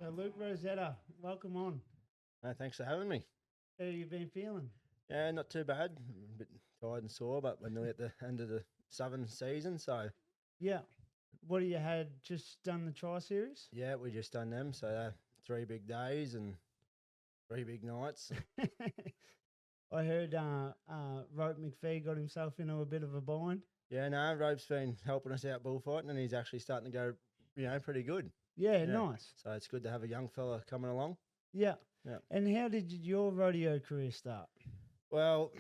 So Luke Rosetta, welcome on. Thanks for having me. How you been feeling? Yeah, not too bad. A bit tired and sore, but we're nearly at the end of the southern season. So, Yeah. What do you had just done the Tri Series? yeah, we just done them. So, 3 big days and 3 big nights. I heard Rope McPhee got himself into a bit of a bind. Yeah, no, Rope's been helping us out bullfighting and he's actually starting to go, pretty good. Yeah, Yeah. nice. So, it's good to have a young fella coming along. Yeah. Yeah. And how did your rodeo career start? Well,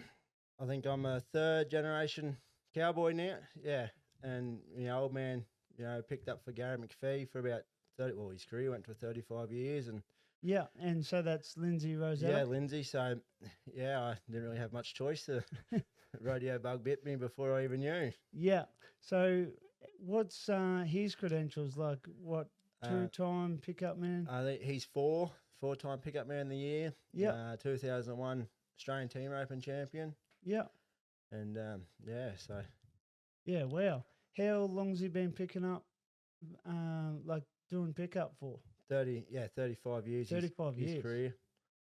I think I'm a third generation cowboy now. Yeah. And, old man, picked up for Gary McPhee for about 30, well, his career went for 35 years and Yeah, and so that's Lindsey Rosetta. yeah, Lindsay. So, yeah, I didn't really have much choice. The rodeo bug bit me before I even knew. Yeah. So what's his credentials like? What Uh, two-time pickup man? I think he's four-time pickup man of the year. Yeah. 2001 Australian Team Open champion. Yeah. And so Yeah. Wow. How long's he been picking up? Like doing pickup for? 35 years. 35 his years. career.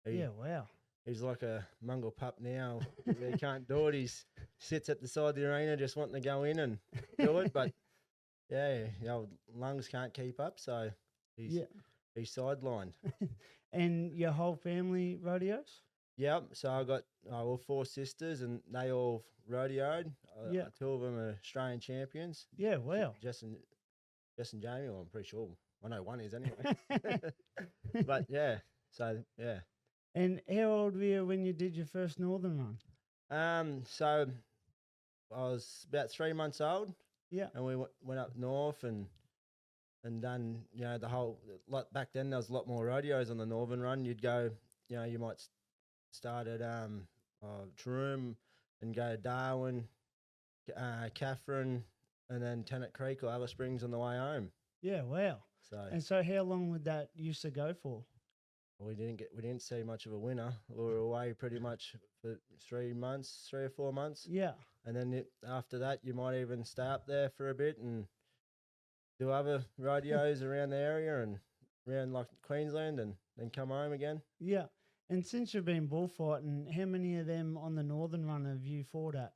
Yeah. Wow. He's like a mongrel pup now. He can't do it. He sits at the side of the arena just wanting to go in and do it. But yeah, lungs can't keep up, so he's sidelined. And your whole family rodeos? Yep. So I got all 4 sisters, and they all rodeoed. Yeah. 2 of them are Australian champions. Yeah. Wow. Jess and Jamie. Well, I'm pretty sure. I know one is anyway. But yeah. So yeah. And how old were you when you did your first Northern run? So I was about 3 months old. Yeah. And we went up north and done, the whole lot. Back then there was a lot more rodeos on the Northern Run. You'd go, you might start at Taroom and go to Darwin, Catherine, and then Tennant Creek or Alice Springs on the way home. Yeah. Wow. So how long would that used to go for? we didn't see much of a winner. We were away pretty much for 3 or 4 months. Yeah. And then after that, you might even stay up there for a bit and do other rodeos around the area and around like Queensland, and then come home again. Yeah. And since you've been bullfighting, how many of them on the Northern Run have you fought at?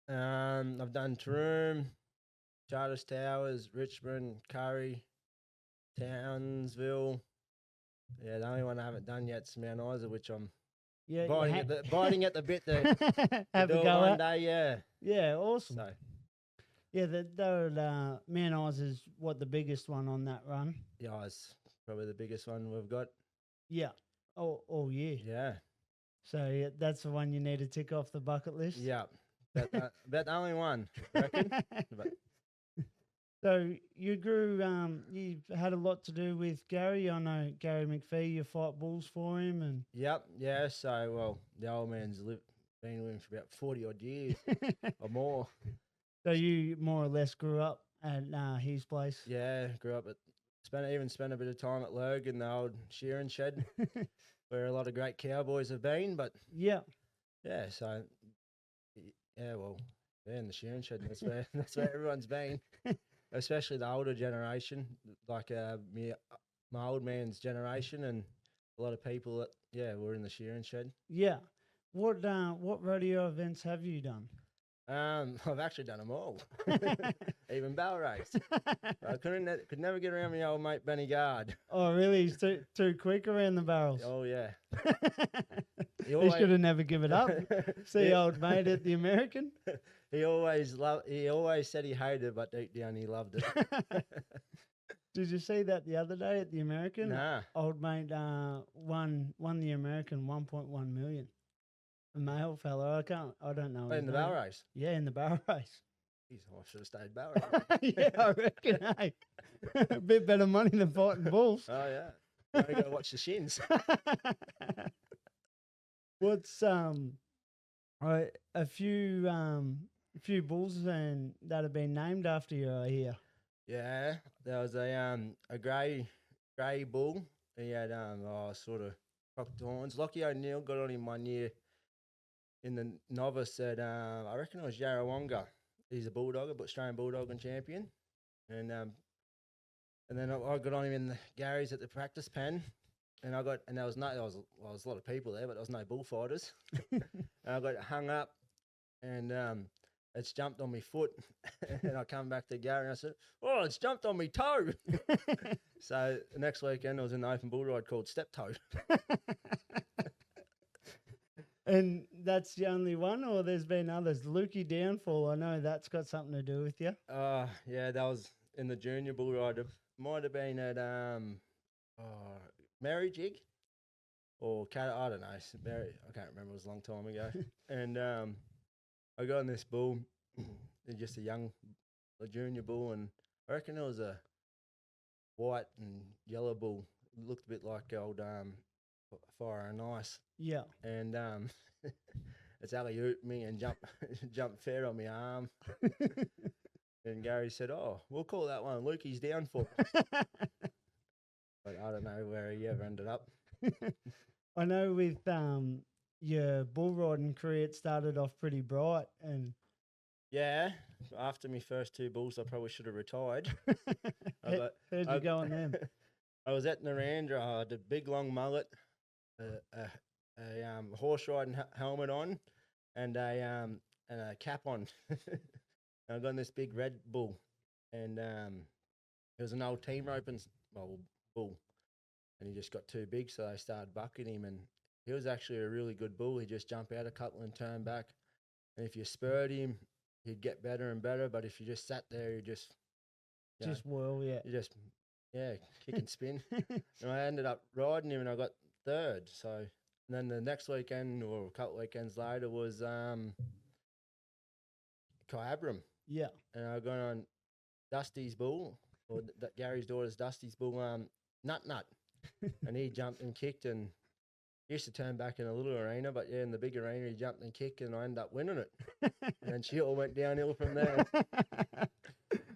I've done Taroom, Charters Towers, Richmond, Curry, Townsville. Yeah, the only one I haven't done yet's Mount Isa, which I'm Yeah. biting at the bit to have do a it go one at. day. Yeah. Yeah. Awesome. So Yeah. Mount Isa is what the biggest one on that run. yeah, it's probably the biggest one we've got. Yeah. All year. Yeah. So yeah, that's the one you need to tick off the bucket list. Yeah. About the only one, I reckon. But So you grew. You've had a lot to do with Gary. I know Gary McPhee. You fight bulls for him, and yep, yeah. So well, the old man's been with him for about 40 odd years or more. so you more or less grew up at his place. Yeah, grew up spent a bit of time at Lurg in the old shearing shed where a lot of great cowboys have been. But Yeah. yeah, so yeah, well, yeah, in the shearing shed, that's where everyone's been, especially the older generation, like my old man's generation, and a lot of people that were in the shearing shed. Yeah. What rodeo events have you done? I've actually done them all, even barrel race. I could never get around my old mate Benny Guard. Oh, really? He's too quick around the barrels. Oh yeah, He should have never given up. See, Yeah. old mate at the American. He always said he hated it, but deep down he loved it. Did you see that the other day at the American? Nah. Old mate won the American 1.1 million. A male fella. I don't know. In his the name. barrel race. Yeah, in the barrel race. Jeez, I should have stayed barrel race. Yeah, I reckon. Hey, a bit better money than fighting bulls. Oh yeah. Now you got to watch the shins. What's a few bulls that have been named after you, I hear. Yeah, there was a grey bull. He had sort of cocked horns. Lockie O'Neill got on him 1 year in the novice at I reckon it was Yarrawonga. He's a bulldog, Australian bulldog and champion. And And then I got on him in the Gary's at the practice pen, and there was a lot of people there, but there was no bullfighters. And I got hung up, and it's jumped on my foot, and I come back to Gary and I said, "Oh, it's jumped on me toe." So the next weekend I was in the open bull ride called Step Toe. And that's the only one, or there's been others? Lukey Downfall, I know that's got something to do with you. Yeah, that was in the junior bull ride. It might have been at Mary Jig or Cat. I don't know. I can't remember. It was a long time ago. And I got on this bull, just a junior bull, and I reckon it was a white and yellow bull. It looked a bit like old Fire and Ice. Yeah. And it's alley-ooped me and jumped fair on my arm. And Gary said, "Oh, we'll call that one Lukey's Downfall." But I don't know where he ever ended up. I know with your bull riding career, it started off pretty bright, and Yeah, after my first 2 bulls, I probably should have retired. how'd you go on them? I was at Narandra. I had a big long mullet, a horse riding helmet on, and a cap on. I got on this big red bull, and it was an old team roping bull, and he just got too big, so they started bucking him, and he was actually a really good bull. He'd just jump out a couple and turn back, and if you spurred him, he'd get better and better. But if you just sat there, you just whirl, yeah. You just kick and spin. And I ended up riding him, and I got 3rd. So and then the next weekend or a couple weekends later was Kyabram. Yeah. And I got on Dusty's bull, or Gary's daughter's Dusty's bull, Nut. And he jumped and kicked, and he used to turn back in a little arena, but yeah, in the big arena he jumped and kicked, and I ended up winning it. And then she all went downhill from there.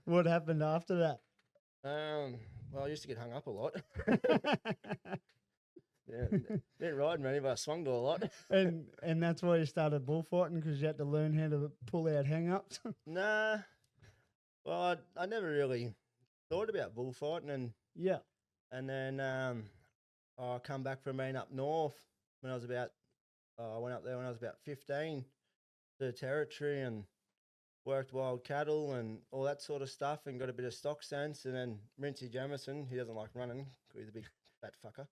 What happened after that? Well, I used to get hung up a lot. Yeah, didn't ride many, but I swung to a lot. And that's why you started bullfighting, because you had to learn how to pull out hang-ups? Nah. Well, I never really thought about bullfighting, and yeah. And then I come back from being up north when I was about, I went up there when I was about 15 to the territory and worked wild cattle and all that sort of stuff and got a bit of stock sense. And then Rincey Jamison, he doesn't like running because he's a big fat fucker.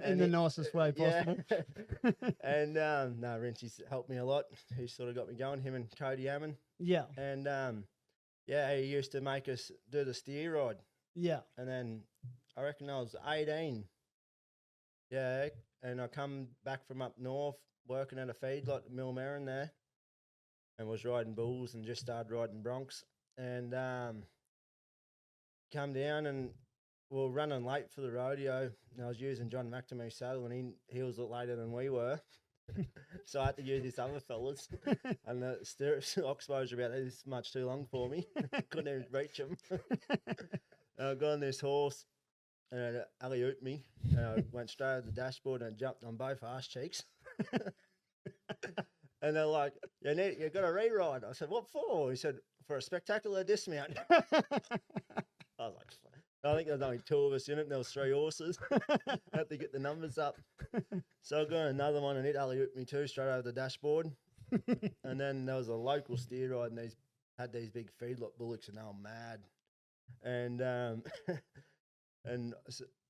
In the nicest way possible. Yeah. And no, Rincey's helped me a lot. He sort of got me going, him and Cody Ammon. Yeah. And yeah, he used to make us do the steer ride. Yeah. And then I reckon I was 18. Yeah. And I come back from up north working at a feedlot at Millmerran there and was riding bulls and just started riding broncs. And come down and we were running late for the rodeo. And I was using John McNamee's saddle and he was a lot later than we were. So I had to use this other fellas. And the oxbows were about this much too long for me. Couldn't even reach them. I got on this horse and it alley-ooped me. And I went straight over the dashboard and jumped on both arse cheeks. And they're like, you got to re-ride. I said, what for? He said, for a spectacular dismount. I was like, I think there's only 2 of us in it and there was 3 horses. I had to get the numbers up. So I got another one and it alley-ooped me too, straight over the dashboard. And then there was a local steer ride and had these big feedlot bullocks and they were mad. And and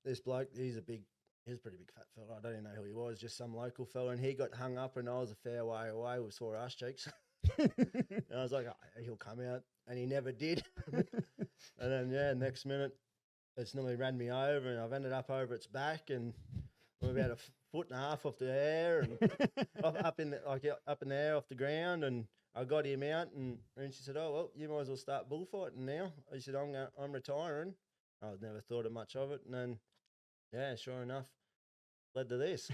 this bloke, he's a pretty big fat fella. I don't even know who he was, just some local fella. And he got hung up and I was a fair way away with sore ass cheeks. And I was like, oh, he'll come out. And he never did. And then, yeah, next minute, it's nearly ran me over and I've ended up over its back and I'm about 1.5 foot off the air and up in the air off the ground. And I got him out and she said, oh, well, you might as well start bullfighting now. He said, I'm retiring. I never thought of much of it. And then, yeah, sure enough, led to this.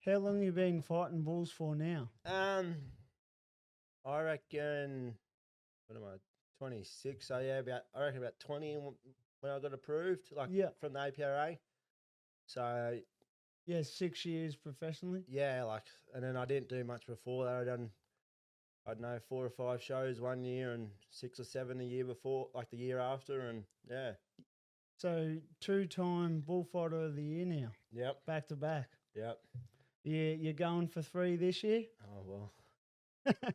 How long have you been fighting bulls for now? I reckon, what am I, 26? So, yeah, I reckon about 20 when I got approved, from the APRA. So, yeah, 6 years professionally. Yeah, and then I didn't do much before that. I don't know, 4 or 5 shows one year and 6 or 7 the year before, like the year after, and yeah. So 2-time bullfighter of the year now, Yep. back to back. Yep. You're going for 3 this year? Oh well,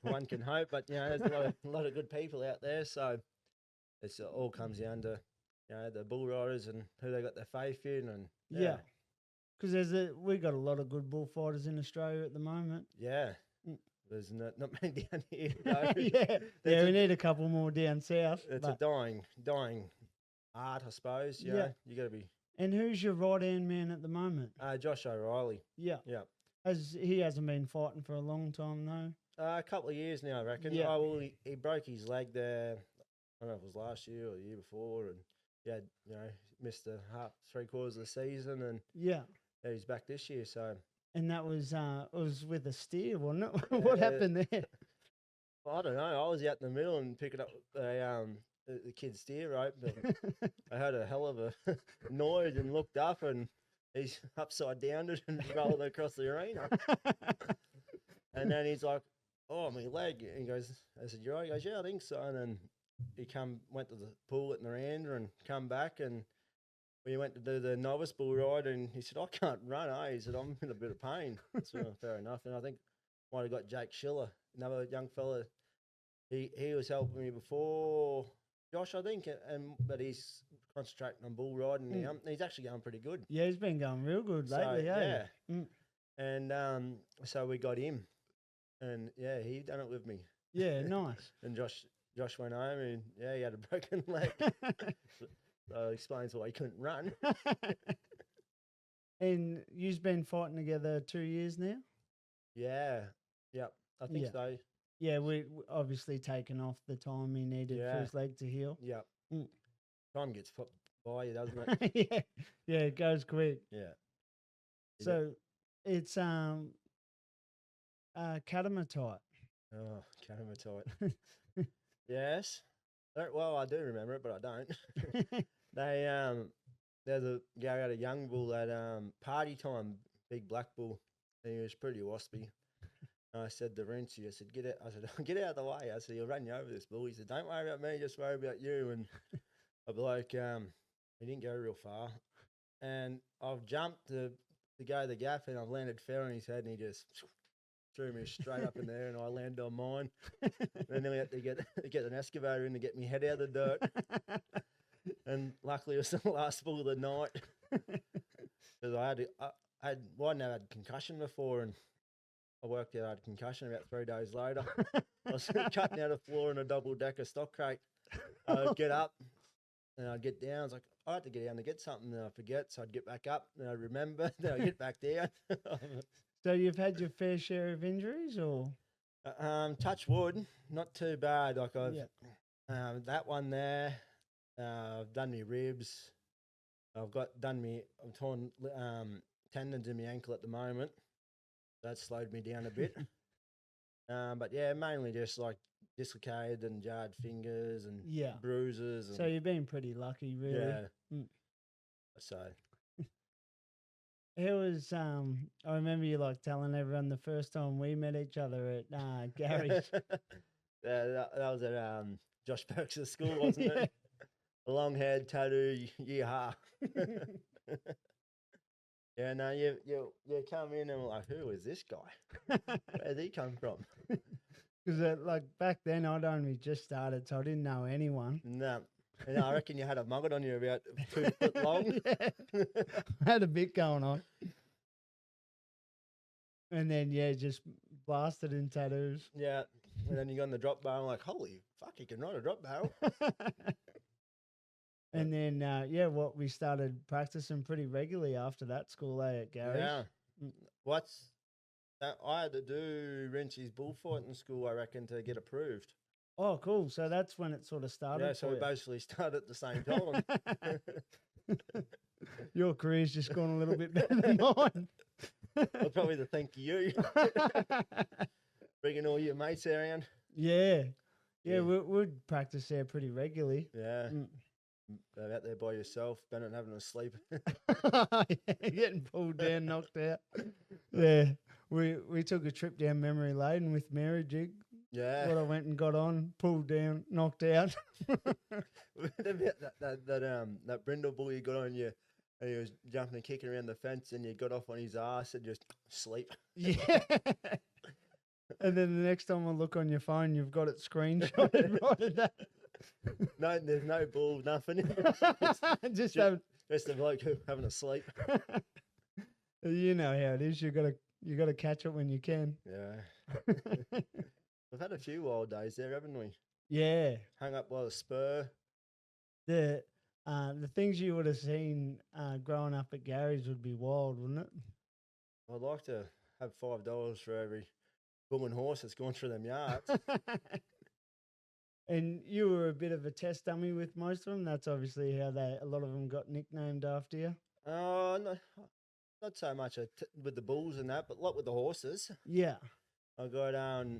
one can hope, but you know, there's a lot of good people out there, so it's all comes down to the bull riders and who they got their faith in, and Yeah. Because we got a lot of good bullfighters in Australia at the moment. yeah. Mm. There's not many down here. Though. We need a couple more down south. It's a dying art, I suppose. You know, you got to be. And who's your right-hand man at the moment? Josh O'Reilly. Yeah. Yeah. He hasn't been fighting for a long time, though. A couple of years now, I reckon. Yeah. Oh, well, he broke his leg there. I don't know if it was last year or the year before, and he had, missed the 3/4 of the season, and he's back this year. So. And that was it was with a steer, wasn't it? What happened there? Well, I don't know. I was out in the middle and picking up the kid's steer rope, but I heard a hell of a noise and looked up, and he's upside down and rolling across the arena. And then he's like, "Oh, my leg!" And he goes, "I said, you're right." He goes, "Yeah, I think so." And then he went to the pool at Naranda and come back, and we went to do the novice bull ride, and he said, "I can't run, eh?" He said, "I'm in a bit of pain." So fair enough. And I think might have got Jake Schiller, another young fella. He was helping me before Josh, I think, but he's concentrating on bull riding now. He's actually going pretty good. Yeah, he's been going real good lately. Yeah. And so we got him, and he done it with me. Yeah, nice. And Josh went home, and he had a broken leg. So it explains why he couldn't run. And you've been fighting together 2 years now? Yeah. Yep. I think so. Yeah, we obviously taken off the time he needed for his leg to heal. Yep. Mm. Time gets by you, doesn't it? Yeah, it goes quick. Yeah. So it's catamatite. Oh, catamatite. Yes. Well, I do remember it, but I don't. There's a guy had a young bull at party time, big black bull. And he was pretty waspy. And I said to Rincey, I said, "Get out." I said, "Get out of the way." I said, "He'll run you over, this bull." He said, "Don't worry about me, just worry about you." And a bloke, he didn't go real far. And I've jumped to go to the gap, and I've landed fair on his head, and he just threw me straight up in there, and I landed on mine. And then we had to get an excavator in to get my head out of the dirt. And luckily it was the last bull of the night. Because I never had concussion before, and I worked out I had concussion about 3 days later. I was cutting out a floor in a double-decker stock crate. I'd get up, and I'd get down. I was like, I had to get down to get something, and I'd forget, so I'd get back up, and I'd remember, then I'd get back down. So you've had your fair share of injuries, or? Touch wood, not too bad. Like that one there, I've done my ribs. I'm torn tendons in my ankle at the moment. That slowed me down a bit. But yeah, mainly just like dislocated and jarred fingers and bruises. And so you've been pretty lucky, really. Yeah. So. It was, I remember you like telling everyone the first time we met each other at Gary's. that was at Josh Perks' school, wasn't it? A long head, tattoo, yeehaw. Yeah, no, you come in and we're like, who is this guy? Where'd he come from? Because like back then I'd only just started, so I didn't know anyone. No. And I reckon you had a mugget on you about 2 foot long. I had a bit going on. And then, just blasted in tattoos. Yeah. And then you got in the drop barrel, like, holy fuck, you can ride a drop barrel. And then, we started practicing pretty regularly after that school at Gary's. Yeah. I had to do Wrenchy's bullfighting school, I reckon, to get approved. Oh, cool. So that's when it sort of started. Yeah, so we basically started at the same time. Your career's just gone a little bit better than mine. Well, probably to thank you. Bringing all your mates around. Yeah. We'd practice there pretty regularly. Yeah. Out there by yourself, better than having to sleep. Getting pulled down, knocked out. Yeah. We took a trip down memory lane with Mary Jig. Yeah. What I went and got on, pulled down, knocked out. that brindle bull you got on you, and he was jumping and kicking around the fence, and you got off on his ass and just sleep. Yeah. And then the next time I look on your phone, you've got it screenshotted right at that. No, there's no bull, nothing. Just Just a bloke having a sleep. you know how it is. You gotta catch it when you can. Yeah. We've had a few wild days there, haven't we? Yeah. Hung up by the spur. The things you would have seen growing up at Gary's would be wild, wouldn't it? I'd like to have $5 for every bull and horse that's gone through them yards. And you were a bit of a test dummy with most of them. That's obviously how a lot of them got nicknamed after you. Oh, no, not so much with the bulls and that, but a lot with the horses. Yeah. I got on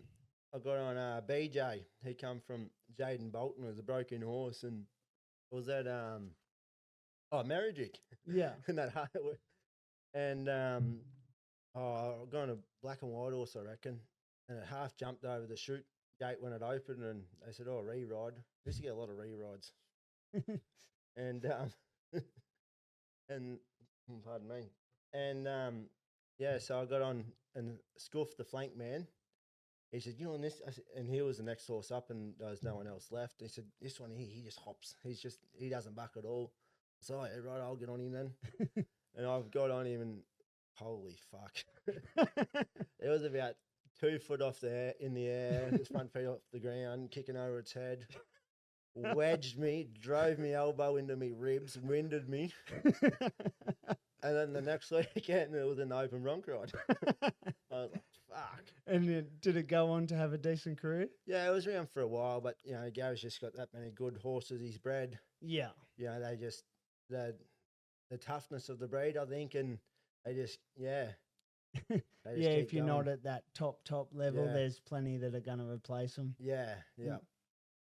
BJ. He come from Jaden Bolton. It was a broken horse, and it was at Merridick. Yeah. and that and going to black and white horse, I reckon. And it half jumped over the chute gate when it opened, and they said, "Oh, re-ride." We used to get a lot of re-rides. and and pardon me. And yeah, so I got on and scuffed the flank man. He said, "You know, this," and he was the next horse up, and there was no one else left. He said, "This one here, he just hops. He doesn't buck at all." So, yeah, right, I'll get on him then. And I've got on him, and holy fuck. It was about 2 foot in the air, his front feet off the ground, kicking over its head. Wedged me, drove me elbow into me ribs, winded me. And then the next weekend, it was an open bronc ride. I was like, fuck. And did it go on to have a decent career? Yeah, it was around for a while, but, you know, Gary's just got that many good horses he's bred. Yeah. You know, they just, the toughness of the breed, I think, and they just, yeah. Yeah, if you're not at that top level, Yeah. there's plenty that are going to replace them. Yeah, yeah.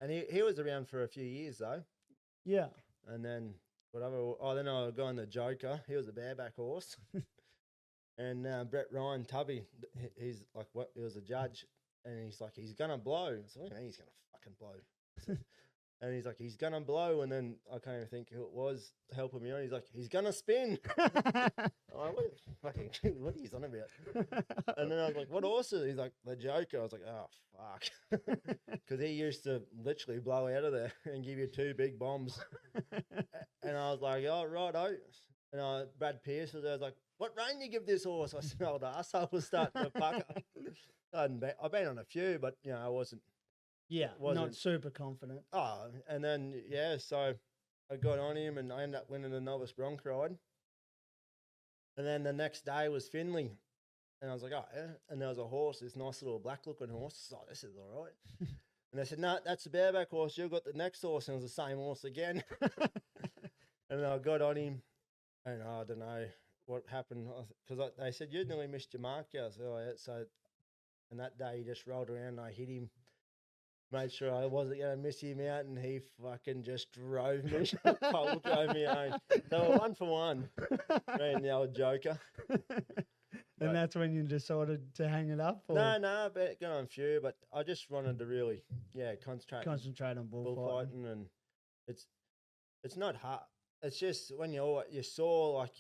And he was around for a few years, though. Yeah. And then then I got on the Joker. He was a bareback horse. And Brett Ryan Tubby, he's like, he was a judge, and he's like, he's gonna blow. So what do you mean he's gonna fucking blow? And he's like, he's gonna blow. And then I can't even think who it was helping me on. He's like, he's gonna spin. I'm like, what are you on about? And then I was like, what horse is it? He's like, the Joker. I was like, oh fuck, because he used to literally blow out of there and give you 2 big bombs. And I was like, oh righto. And Brad Pierce was there. I was like, what rein you give this horse? I said, old arsehole was starting to fuck up. I've been on a few, but you know, I wasn't. Yeah, not super confident. Oh, and then yeah, so I got on him, and I ended up winning the novice bronc ride. And then the next day was Finley, and I was like, oh yeah. And there was a horse, this nice little black looking horse. I was like, this is all right. And they said, no, that's a bareback horse. You've got the next horse, and it was the same horse again. And then I got on him, and I don't know what happened, because they said, you nearly missed your mark. I said, oh yeah. So, and that day he just rolled around, and I hit him. Made sure I wasn't going to miss him out, and he fucking just drove me. Pole drove me home. So 1 for 1. Me and the old Joker. And that's when you decided to hang it up? Or? No, but got on a few, but I just wanted to really, concentrate on bullfighting. And it's not hard. It's just when you're sore, like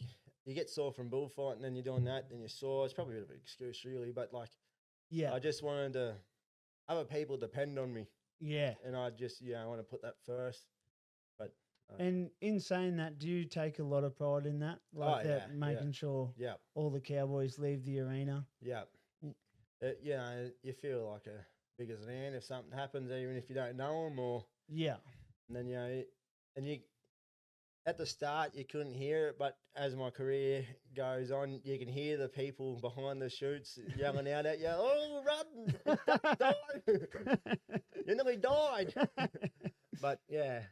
you get sore from bullfighting, and you're doing that, then you're sore. It's probably a bit of an excuse, really, but like, yeah, I just wanted to. Other people depend on me. Yeah. And I just, I want to put that first. But and in saying that, do you take a lot of pride in that? Like making sure all the cowboys leave the arena? Yeah. You feel like a big as an ant if something happens, even if you don't know them, or... Yeah. And then, at the start, you couldn't hear it, but as my career goes on, you can hear the people behind the chutes yelling out at you, oh, run, die. You nearly died. But, yeah,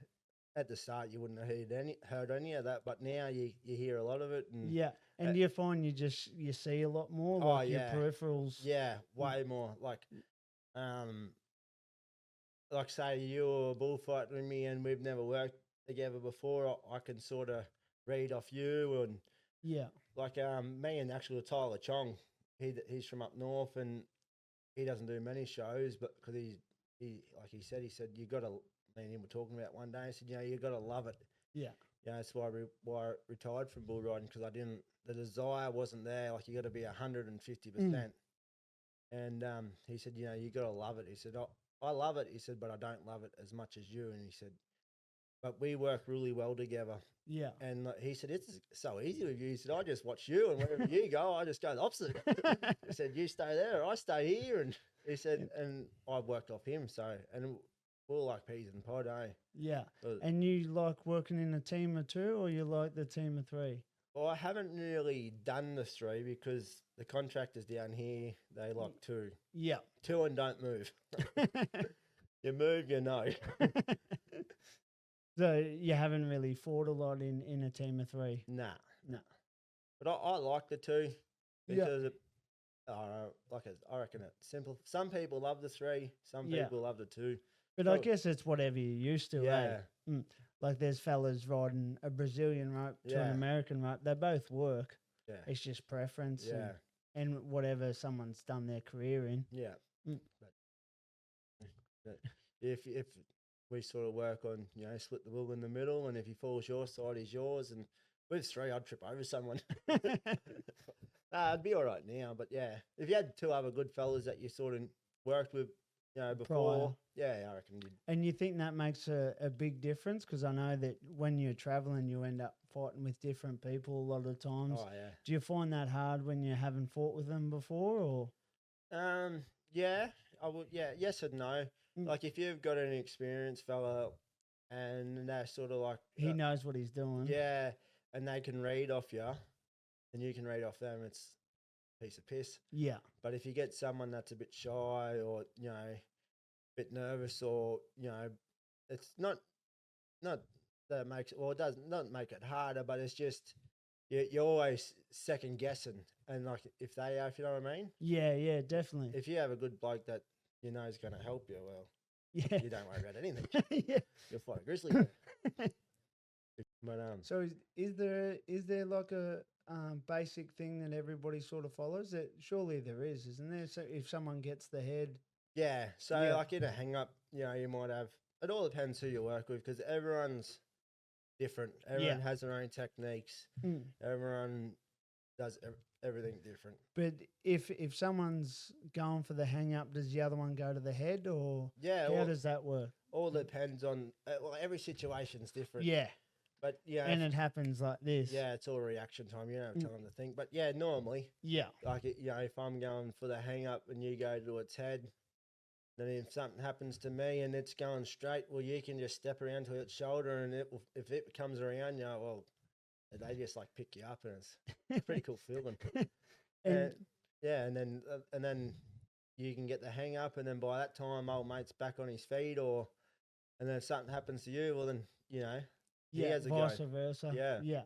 at the start, you wouldn't have heard any of that, but now you hear a lot of it. And, and you find you see a lot more, like your peripherals. Yeah, way more. Like say you're bullfighting with me and we've never worked together before, I can sort of read off you, and like me and actually Tyler Chong, he's from up north, and he doesn't do many shows, but because he said you got to. Me and him were talking about one day. He said, you got to love it. Yeah. Yeah, that's why I retired from bull riding, because I didn't. The desire wasn't there. Like, you got to be 150%. And he said, you got to love it. He said, I love it. He said, but I don't love it as much as you. And he said, but we work really well together. Yeah. And he said, it's so easy with you. He said, I just watch you, and wherever you go, I just go the opposite. He said, you stay there, I stay here. And he said, and I worked off him. So, and we're like peas and pod, eh? Yeah. But, And you like working in a team of 2, or you like the team of 3? well, I haven't really done the 3 because the contractors down here, they like 2. Yeah. 2 and don't move. You move, you know. So you haven't really fought a lot in a team of 3? Nah. No. But I like the 2 Yeah. because I reckon it's simple. Some people love the 3, some Yeah. people love the 2. But I guess it's whatever you're used to, Yeah. eh? Like there's fellas riding a Brazilian rope to an Yeah. American rope. They both work. Yeah. It's just preference Yeah. and whatever someone's done their career in. Yeah. Mm. But if we sort of work on, split the bull in the middle, and if he falls your side, he's yours. And with 3, I'd trip over someone. Nah, it'd be all right now. But yeah, if you had 2 other good fellas that you sort of worked with, before, yeah, I reckon you'd. And you think that makes a big difference? Because I know that when you're traveling, you end up fighting with different people a lot of times. Oh yeah. Do you find that hard when you haven't fought with them before, or? Yeah, I would. Yeah, yes and no. Mm. Like, if you've got an experienced fella, and they're sort of like He knows what he's doing. yeah, and they can read off you, and you can read off them, it's a piece of piss. Yeah. But if you get someone that's a bit shy, or a bit nervous, or it's not that it makes it does not make it harder, but it's just you're always second guessing, and like if you know what I mean. Yeah, definitely. If you have a good bloke that you know is going to help you, well, Yeah. you don't worry about anything. Yeah. You'll fight a grizzly bear. But So is there like a basic thing that everybody sort of follows? That surely there is, isn't there? So if someone gets the head, yeah, so Yeah. like in a hang up, you might have. It all depends who you work with, because everyone's different. Everyone has their own techniques. Everyone does everything different. but if someone's going for the hang up, does the other one go to the head, or Yeah, how does that work? all depends on. Well, every situation's different. Yeah, But and it happens like this. yeah, it's all reaction time. You don't have time to think. But yeah, normally, Yeah. like if I'm going for the hang up and you go to its head, then if something happens to me and it's going straight, well, you can just step around to its shoulder, and if it comes around, well, they just like pick you up, and it's a pretty cool feeling. And Yeah, and then you can get the hang up, and then by that time, old mate's back on his feet, and then if something happens to you, well, then he has a vice go. versa. Yeah. Yeah.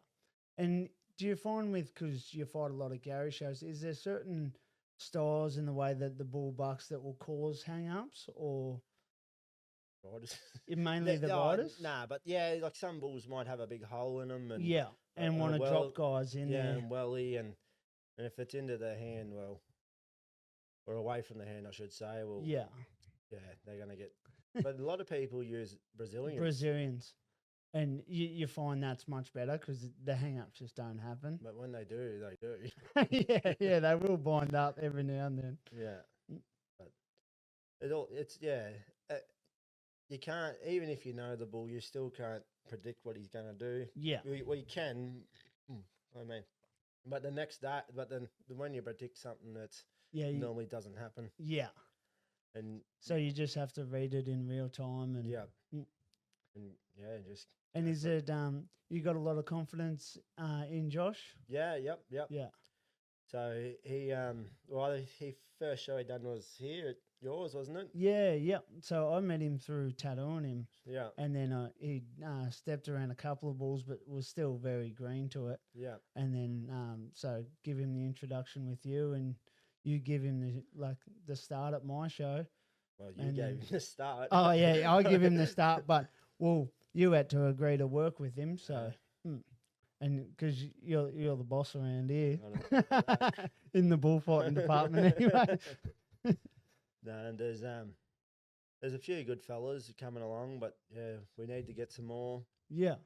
And do you find because you fight a lot of Gary shows, is there certain styles in the way that the bull bucks that will cause hang-ups, or Riders. mainly the riders? Nah, but yeah, like some bulls might have a big hole in them, and Yeah, and want to drop guys in yeah, there. and welly, and if it's into the hand, well, or away from the hand, I should say, well, Yeah, they're gonna get. But a lot of people use Brazilians. And you find that's much better because the hang-ups just don't happen. But when they do, they do. yeah, they will bind up every now and then. Yeah, but you can't, even if you know the bull, you still can't predict what he's gonna do. Yeah, We can, I mean, but the next day, but then when you predict something that's normally doesn't happen, yeah. and So you just have to read it in real time, and yeah, Mm. and yeah, just And is it you got a lot of confidence in Josh? yeah, yep. Yeah, So he first show he done was here at yours, wasn't it? yeah. So I met him through tattooing him, Yeah, and then he stepped around a couple of bulls, but was still very green to it. yeah. And then so give him the introduction with you, and you give him the start at my show. Well, you And gave then- him the start. Oh yeah, I give him the start, but you had to agree to work with him, so and because you're the boss around here I know. in the bullfighting department anyway. No, and there's a few good fellas coming along, but yeah, we need to get some more. Yeah.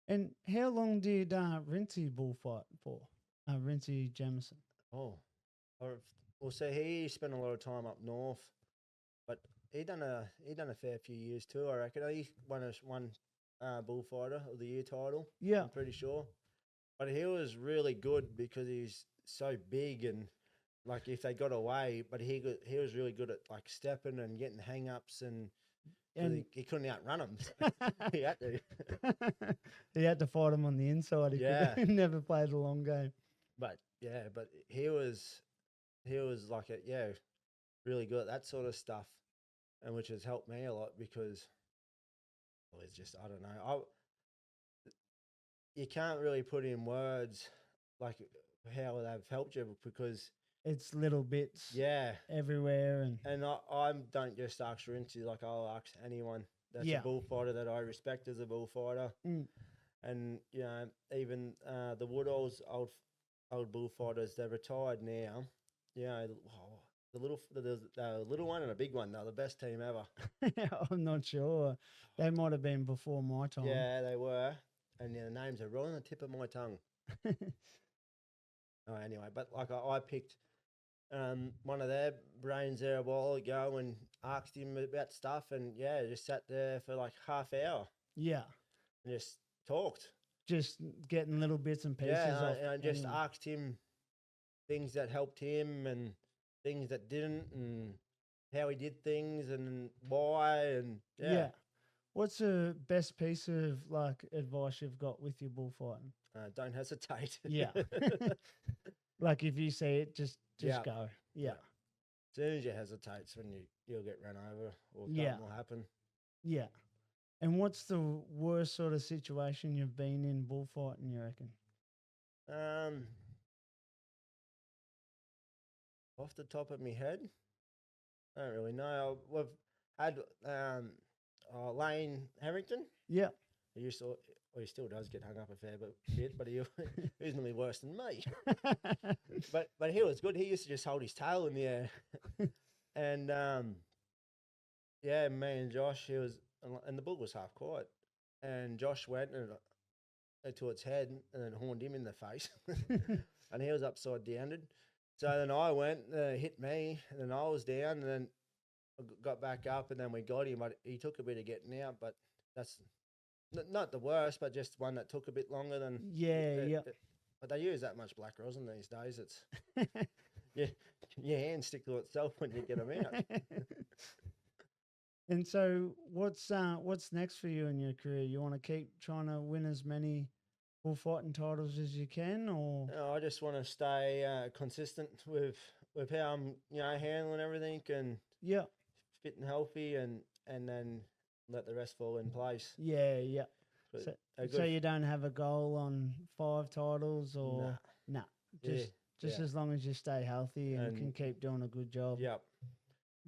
And how long did Rinsey bullfight for? Rinsey Jamison. Oh, or well, so he spent a lot of time up north, but he done a fair few years too. I reckon he won bullfighter of the year title. Yeah. I'm pretty sure, but he was really good because he's so big and like if they got away, but he was really good at like stepping and getting hang ups and. And He couldn't outrun him. He had to. he had to fight him on the inside. He Yeah. could never played a long game. But yeah, but he was like really good at that sort of stuff, and which has helped me a lot because well, it's just I don't know. You can't really put in words like how they've helped you because It's little bits yeah, everywhere, and I don't just ask Rinty, like I'll ask anyone that's Yeah. a bullfighter that I respect as a bullfighter. Mm. And you know, even the Woodall's old bullfighters, they're retired now. You know, the little one and a big one. They're the best team ever. I'm not sure. They might have been before my time. Yeah, they were. And the names are right on the tip of my tongue. Oh, anyway, but like I picked one of their brains there a while ago and asked him about stuff, and yeah, just sat there for like half hour Yeah. and just talked. Just getting little bits and pieces Yeah, off. and I just anyone. asked him things that helped him and things that didn't, and how he did things and why, and yeah. What's the best piece of like advice you've got with your bullfighting? Don't hesitate. Yeah. Like if you see it, just Yeah. go. Yeah. As soon as you hesitate, it's when you'll get run over or Yeah. something will happen. Yeah. And what's the worst sort of situation you've been in bullfighting, you reckon? Off the top of my head, I don't really know. We've had Lane Harrington. Yeah. He used to, well, he still does get hung up a fair bit, but he's normally worse than me. But he was good. He used to just hold his tail in the air, and yeah, me and Josh, and the bull was half quiet, and Josh went to its head and then horned him in the face, and he was upside down. So then I went, hit me, and then I was down, and then I got back up, and then we got him. But he took a bit of getting out, but that's not the worst, but just one that took a bit longer than. Yeah. But they use that much black rosin these days. It's your hand stick to itself when you get them out. And so, what's next for you in your career? You want to keep trying to win as many bullfighting titles as you can, or I just want to stay consistent with how I'm, handling everything and yeah, fit and healthy, and then let the rest fall in place. Yeah. But So you don't have a goal on 5 titles or nah. Just as long as you stay healthy and can keep doing a good job. Yep.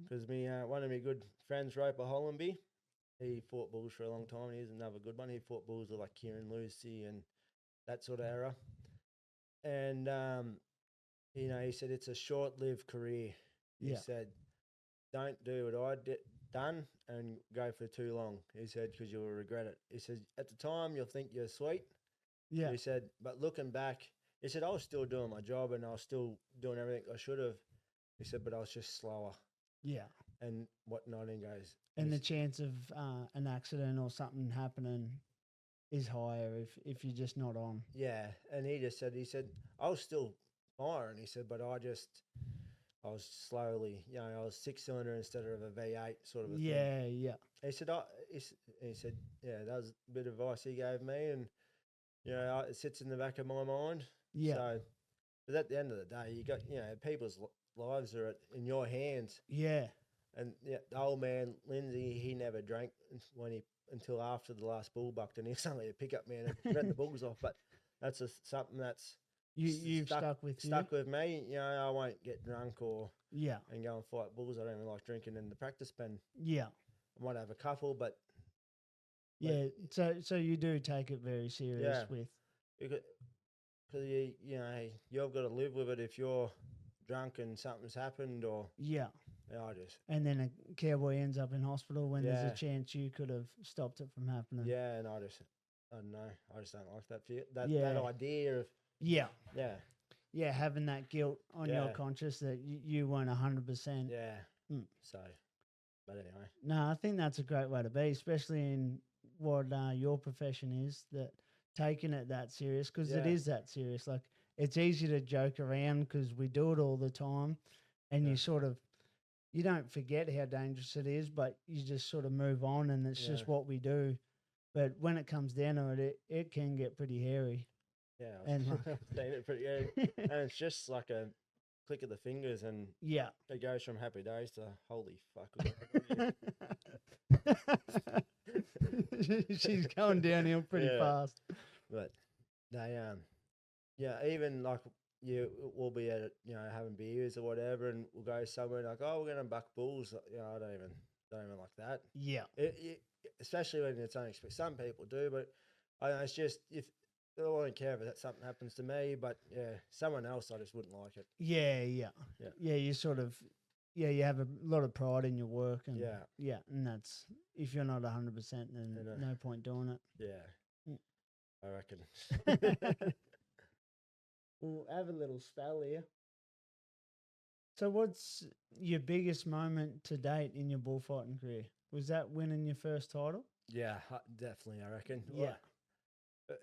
Because one of my good friends, Roper Hollenby, he fought bulls for a long time. He's another good one. He fought bulls with like Kieran Lucy and that sort of era. And he said it's a short-lived career. He said, don't do what I done and go for too long. He said, because you'll regret it. He said, at the time, you'll think you're sweet. Yeah. He said, but looking back, he said, I was still doing my job and I was still doing everything I should have. He said, but I was just slower. Yeah. And whatnot, and he goes. And the chance of an accident or something happening is higher if you're just not on. Yeah. And he said, I was still firing. He said, but I was slowly, I was 6-cylinder instead of a V8 sort of a thing. Yeah. He said, yeah, that was a bit of advice he gave me, and it sits in the back of my mind. Yeah. So, but at the end of the day, you got people's lives are in your hands. Yeah. And the old man Lindsay, he never drank until after the last bull bucked, and he was only a pickup man and ran the bulls off. But that's something that's you've stuck with me. I won't get drunk and go and fight bulls. I don't even like drinking in the practice pen. Yeah. I might have a couple, but so you do take it very serious with because you've got to live with it if you're drunk and something's happened or Yeah, I just And then a cowboy ends up in hospital when there's Yeah. a chance you could have stopped it from happening. yeah, and I don't know. I just don't like that feel. That Yeah. idea of Yeah. yeah, Yeah, having that guilt on your Yeah. conscience that you weren't 100%. yeah. Mm. So, but anyway, No, I think that's a great way to be, especially in what your profession is, that taking it that serious, because it Yeah. is that serious. Like, it's easy to joke around because we do it all the time, and Yeah. you sort of, you don't forget how dangerous it is, but you just sort of move on, and it's Yeah. just what we do. But when it comes down to it, it can get pretty hairy. yeah, And I've seen it pretty good, and it's just like a click of the fingers, and yeah. it goes from happy days to holy fuck. She's going downhill pretty Yeah. fast. But they yeah, even like we'll be at having beers or whatever, and we'll go somewhere like, oh, we're gonna buck bulls. I don't even like that. Yeah. Especially when it's unexpected. Some people do, but it's just if I don't care if that something happens to me, but yeah, someone else I just wouldn't like it. Yeah. Yeah. You sort of, you have a lot of pride in your work, and Yeah. and that's, if you're not 100%, then no point doing it. Yeah, Mm. I reckon. We'll have a little spell here. So, what's your biggest moment to date in your bullfighting career? Was that winning your first title? Yeah, definitely, I reckon. Yeah.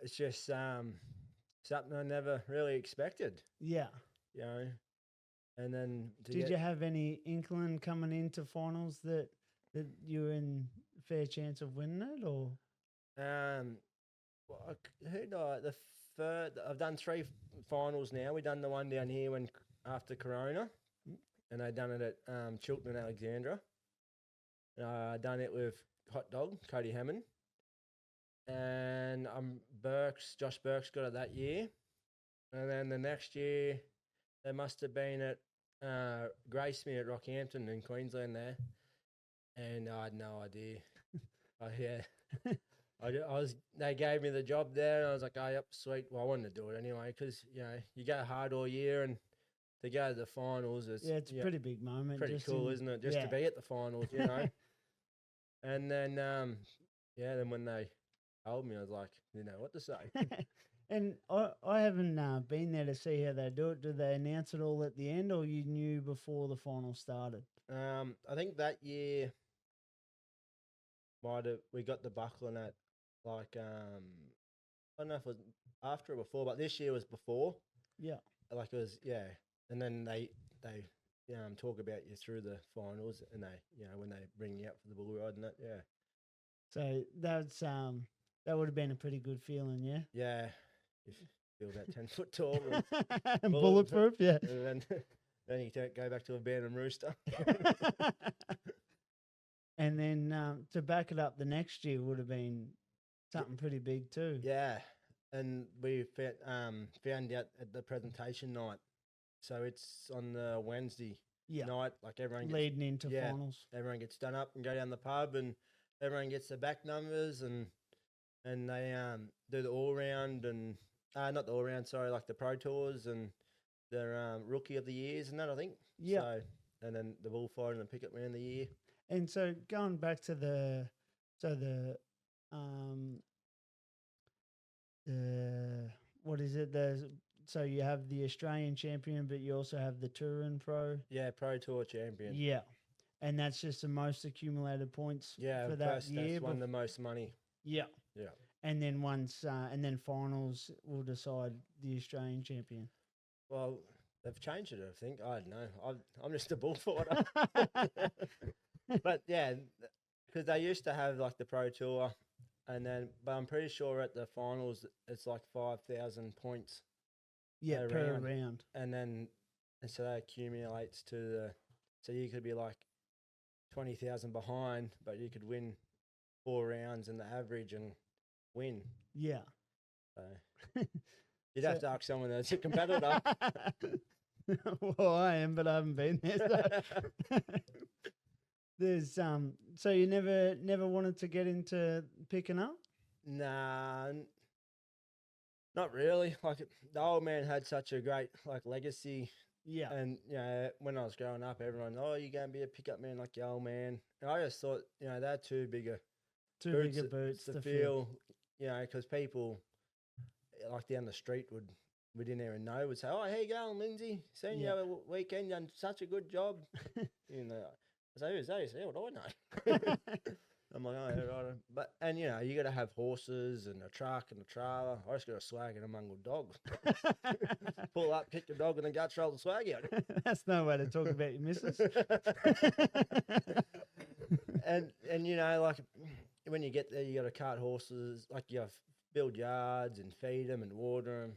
It's just something I never really expected, Yeah. And then Did you have any inkling coming into finals that you were in fair chance of winning it, or? Well, who know the third? I've done 3 finals now. We done the one down here after Corona, and I done it at Chilton and Alexandra. I done it with Hot Dog Cody Hammond, and Josh Burks got it that year, and then the next year they must have been at Gracemere at Rockhampton in Queensland there, and I had no idea. Yeah. They gave me the job there, and I was like, oh, yep, sweet. Well, I wanted to do it anyway because, you go hard all year, and to go to the finals, it's a pretty big moment. pretty cool, isn't it? Just to be at the finals, And then, then when they told me, I was like, you know what to say. And I haven't been there to see how they do it. Did they announce it all at the end, or you knew before the final started? I think that year we got the buckling at like I don't know if it was after or before, but this year was before. Yeah. Like it was, and then they talk about you through the finals, and they when they bring you up for the bull ride and that, So that's that would have been a pretty good feeling, yeah. Yeah, if you feel about 10 foot tall and bulletproof, yeah. And then you go back to a band and rooster. And then to back it up the next year would have been something pretty big too. Yeah, and we found out at the presentation night. So it's on the Wednesday night, like everyone gets, leading into finals. Everyone gets done up and go down the pub, and everyone gets their back numbers, and they do the all round, and not the all round, sorry, like the pro tours and their rookie of the years and that, I think. Yeah. So, and then the bullfighter and the picket man of the year. And so going back to the what is it? So you have the Australian champion, but you also have the Touring Pro. Yeah, Pro Tour champion. Yeah, and that's just the most accumulated points. Yeah, for that year. That's won the most money. Yeah, yeah. And then and then finals will decide the Australian champion. Well, they've changed it, I think. I don't know. I'm just a bullfighter. But yeah, because they used to have like the Pro Tour, but I'm pretty sure at the finals it's like 5,000 points. Yeah, per round. And then so that accumulates to so you could be like 20,000 behind, but you could win 4 rounds in the average and win. Yeah. So you'd have to ask someone that's a competitor. Well, I am, but I haven't been there. So. There's so you never wanted to get into picking up? Nah, not really. Like the old man had such a great like legacy Yeah. And when I was growing up, everyone, oh, you're going to be a pickup man like your old man. And I just thought, they're too bigger Too big a boots to to feel, because people like down the street we didn't even know, would say, oh, how you going, Lindsay? Seen you Yeah. over the weekend, done such a good job. I say, who's that? He said, what do I know? I'm like, oh, yeah, right. But, and you got to have horses and a truck and a trailer. I just got a swag and a mongrel dog. Pull up, kick the dog, and then guts roll the swag out. That's no way to talk about your missus. and like when you get there, you got to cart horses, like you have build yards and feed them and water them.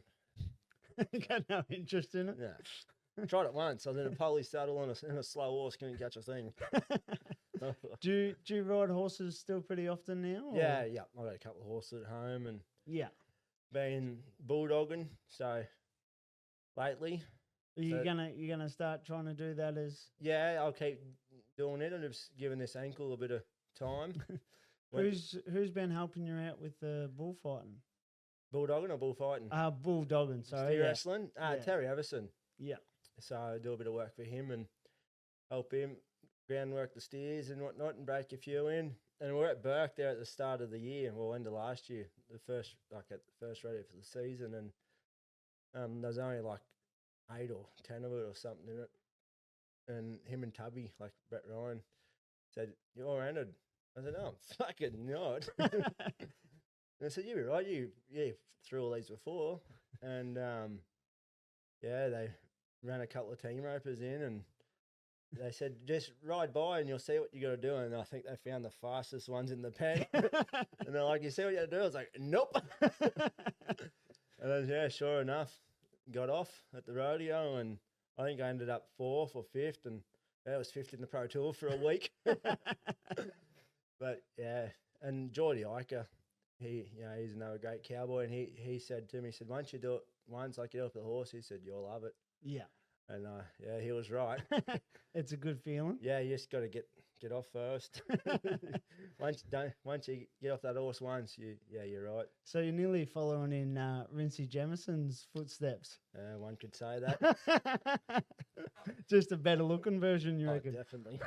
Got no interest in it. Yeah, tried it once. I was in a poly saddle on a slow horse, couldn't catch a thing. Do you ride horses still pretty often now? Or? Yeah. I got a couple of horses at home and been bulldogging. So lately, are you gonna start trying to do that as? Yeah, I'll keep doing it. I'm just giving this ankle a bit of time. Who's been helping you out with the bullfighting? Bulldogging or bullfighting? Bulldogging. Sorry, steer wrestling. Terry Everson. Yeah. So I do a bit of work for him and help him groundwork the steers and whatnot and break a few in. And we're at Burke there at the start of the year, well, end of last year, at the first rodeo for the season, and there's only like 8 or 10 of it or something in it. And him and Tubby, like Brett Ryan, said, "You're entered." I said, "No, I'm fucking not." And I said, "You're right. You threw all these before." And they ran a couple of team ropers in, and they said, "Just ride by and you'll see what you got to do." And I think they found the fastest ones in the pen. And they're like, "You see what you got to do?" I was like, "Nope." And then, sure enough, got off at the rodeo, and I think I ended up 4th or 5th, and I was 5th in the Pro Tour for a week. But yeah, and Geordie Iker, he's another great cowboy, and he said to me, he said, once you do it once, like get off the horse, he said, you'll love it. Yeah. And he was right. It's a good feeling. Yeah, you just got to get off first. Once you get off that horse once, you're right. So you're nearly following in Rincey Jemison's footsteps. One could say that. Just a better looking version, you reckon? Definitely.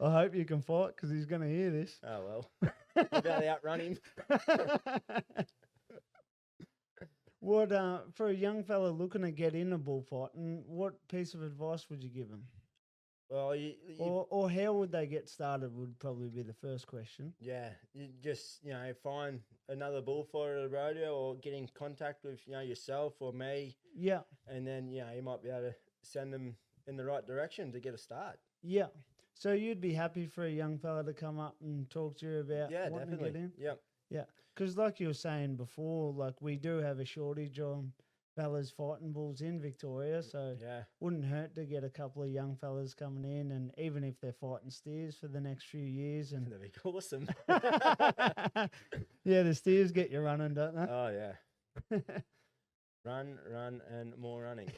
I hope you can fight because he's going to hear this. Oh, well. About to outrun him. What for a young fella looking to get into bullfighting, what piece of advice would you give him? Well, or how would they get started would probably be the first question. Yeah, you just find another bullfighter at the rodeo, or get in contact with yourself or me. Yeah, and then you might be able to send them in the right direction to get a start. Yeah, so you'd be happy for a young fella to come up and talk to you about wanting definitely. to get in. Yeah, because like you were saying before, like we do have a shortage on fellas fighting bulls in Victoria, so wouldn't hurt to get a couple of young fellas coming in, and even if they're fighting steers for the next few years, and that'd be awesome. Yeah, the steers get you running, don't they? Oh yeah, run, and more running.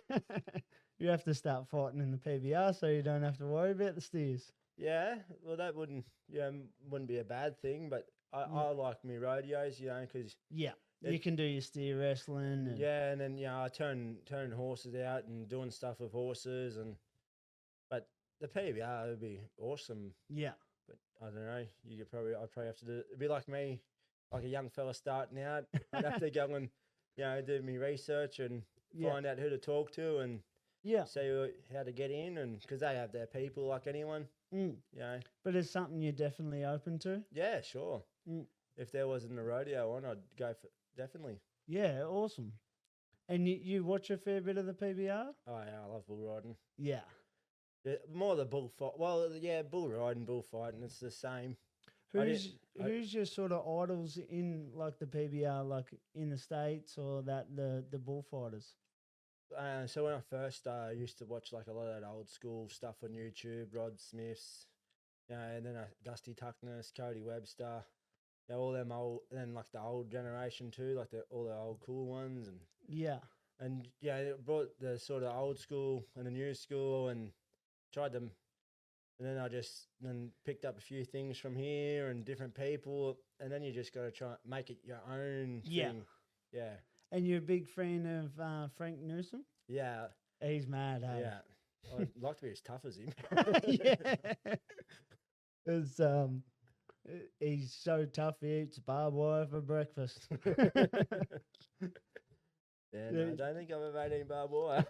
You have to start fighting in the PBR, so you don't have to worry about the steers. Yeah, well that wouldn't be a bad thing, but I like me rodeos, because you can do your steer wrestling. And and then I turn horses out and doing stuff with horses, but the PBR would be awesome. Yeah, but I don't know. I'd probably have to do it. It'd be like me, like a young fella starting out. I'd have to go and do my research and find out who to talk to and see how to get in, and because they have their people like anyone. But it's something you're definitely open to. Yeah, sure. If there wasn't a rodeo on, I'd go for definitely. Yeah, awesome. And you watch a fair bit of the PBR? Oh yeah, I love bull riding. Yeah. More the bullfight. Well, yeah, bull riding, bullfighting, it's the same. Who's your sort of idols in like the PBR, like in the States, or the bullfighters? So when I first started, I used to watch like a lot of that old school stuff on YouTube, Rod Smiths, and then Dusty Tuckness, Cody Webster, all them old, and then like the old generation too, like all the old cool ones, and it brought the sort of old school and the new school, and tried them, and then I just picked up a few things from here and different people, and then you just got to try make it your own thing. Yeah. And you're a big fan of Frank Newsom? Yeah, He's mad, hey? Yeah. I'd like to be as tough as him. Yeah. It's, he's so tough, he eats barbed wire for breakfast. Yeah, no, I don't think I've ever had any barbed wire.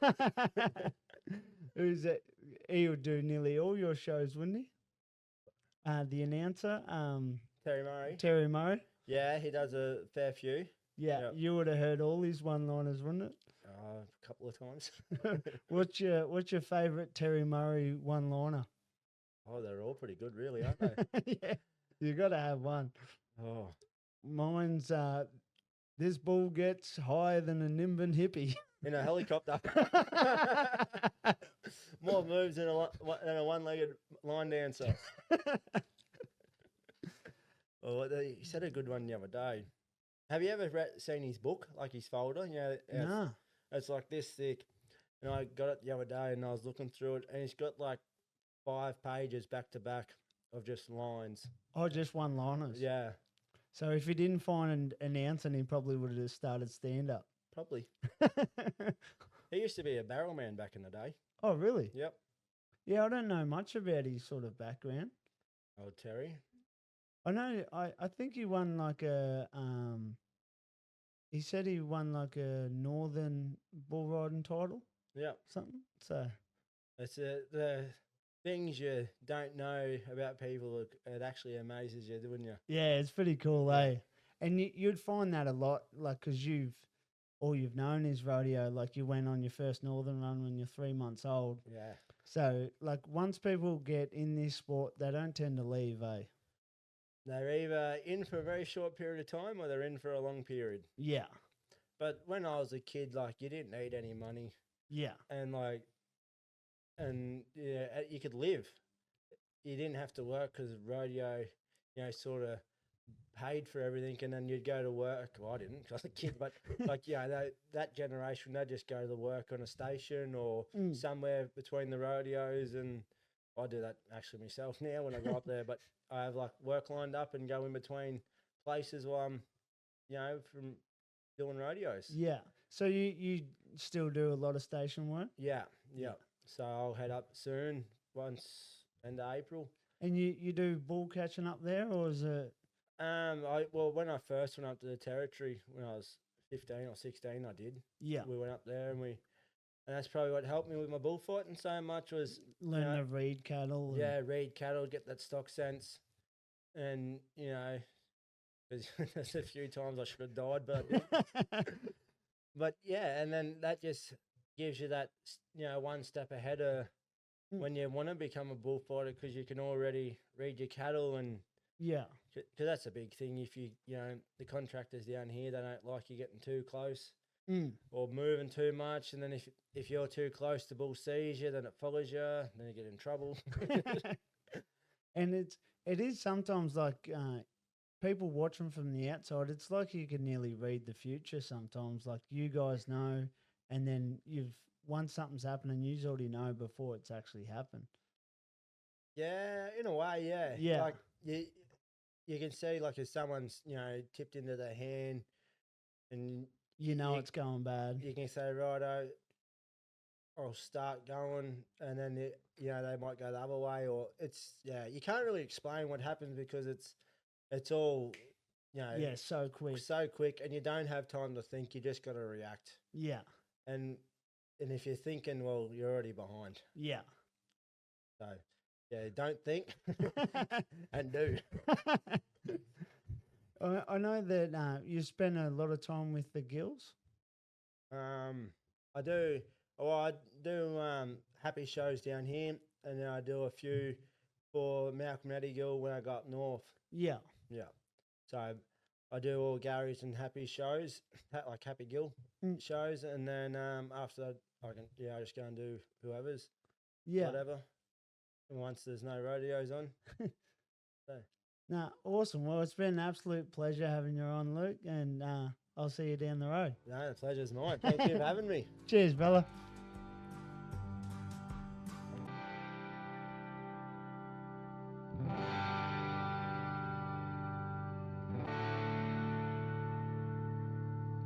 Who's that? He would do nearly all your shows, wouldn't he? The announcer, Terry Murray. Terry Murray. Yeah, he does a fair few. Yeah, Yep. you would have heard all his one-liners, wouldn't it? A couple of times. What's your favourite Terry Murray one-liner? Oh, they're all pretty good, really, aren't they? Yeah, you got to have one. Oh, Mine's this bull gets higher than a Nimbin hippie. in a helicopter. More moves than a one-legged line dancer. Oh, he said a good one the other day. Have you ever seen his book, like his folder? You know, No. it's like this thick. And I got it the other day and I was looking through it, and it's got like 5 pages back to back of just lines. Oh, just one-liners. Yeah, So if he didn't find an answer, he probably would have just started stand-up. probably. He used to be a barrel man back in the day. Oh, really? Yep. Yeah, I don't know much about his sort of background. Old Terry. I know. I think he won like a. He said he won like a Northern bull riding title, Yep. something. So It's the things you don't know about people. It actually amazes you, wouldn't you? yeah, it's pretty cool, eh? And you'd find that a lot, like, because all you've known is rodeo. Like, you went on your first Northern run when you're 3 months old. Yeah. So, like, once people get in this sport, they don't tend to leave, eh? They're either in for a very short period of time or they're in for a long period. Yeah, But when I was a kid, like, you didn't need any money, yeah, and yeah, you could live. You didn't have to work because rodeo, sort of paid for everything, and then you'd go to work. Well, I didn't because I was a kid, but like, that generation, they'd just go to work on a station or somewhere between the rodeos, and I do that actually myself now when I go up there, but I have like work lined up and go in between places while I'm, from doing rodeos. yeah. So you still do a lot of station work? Yeah. So I'll head up soon, once end of April. And you do bull catching up there, or is it? When I first went up to the territory when I was 15 or 16, I did. Yeah. We went up there and that's probably what helped me with my bullfighting so much was Learn to read cattle. Yeah, read cattle, get that stock sense, and there's a few times I should have died, but I didn't. But yeah, and then that just gives you that one step ahead of when you want to become a bullfighter, because you can already read your cattle, and yeah, because that's a big thing. If the contractors down here, they don't like you getting too close or moving too much, and then if you're too close, the bull sees you, then it follows you, then you get in trouble. And it is sometimes like people watching from the outside, it's like you can nearly read the future sometimes. Like, you guys know, and then once something's happening, you already know before it's actually happened. Yeah, in a way, yeah. Yeah. Like you can see, like, if someone's tipped into their hand, and it's going bad. you can say, righto, I'll start going, and then they might go the other way, or you can't really explain what happens because it's all so quick, and you don't have time to think. You just got to react. Yeah. And if you're thinking, well, you're already behind. Yeah. So don't think and do. I know that you spend a lot of time with the gills. I do. Well, I do happy shows down here, and then I do a few for Malcolm Gill when I go up north. Yeah. Yeah. So I do all Gary's and Happy shows, like Happy Gill shows, and then after that, I just go and do whoever's, whatever. And once there's no rodeos on. No, awesome. Well, it's been an absolute pleasure having you on, Luke, and I'll see you down the road. No, the pleasure's mine. Thank you for having me. Cheers, fella.